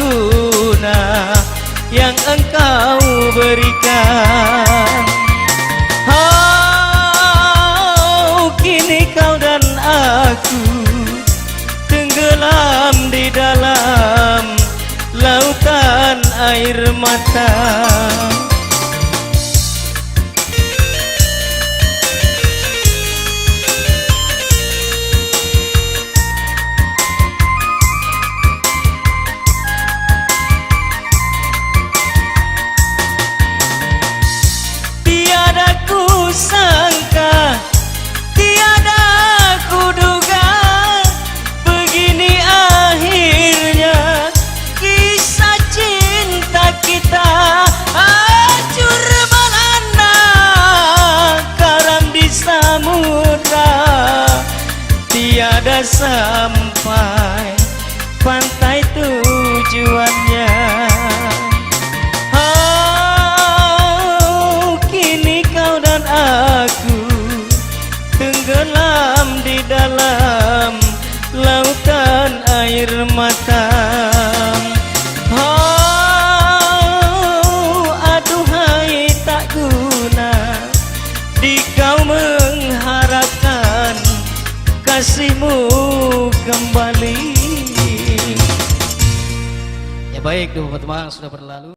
guna yang engkau berikan. Oh, kini kau dan aku tenggelam di dalam lautan air mata. Tiada ku sangka, tiada ku duga, begini akhirnya kisah cinta kita. Hancur melanda karam di samudra, tiada sampai pantai tujuannya. Aku tenggelam di dalam lautan air mata. Oh, aduhai tak guna di kau mengharapkan kasihmu kembali. Ya baik, 24 Maret sudah berlalu.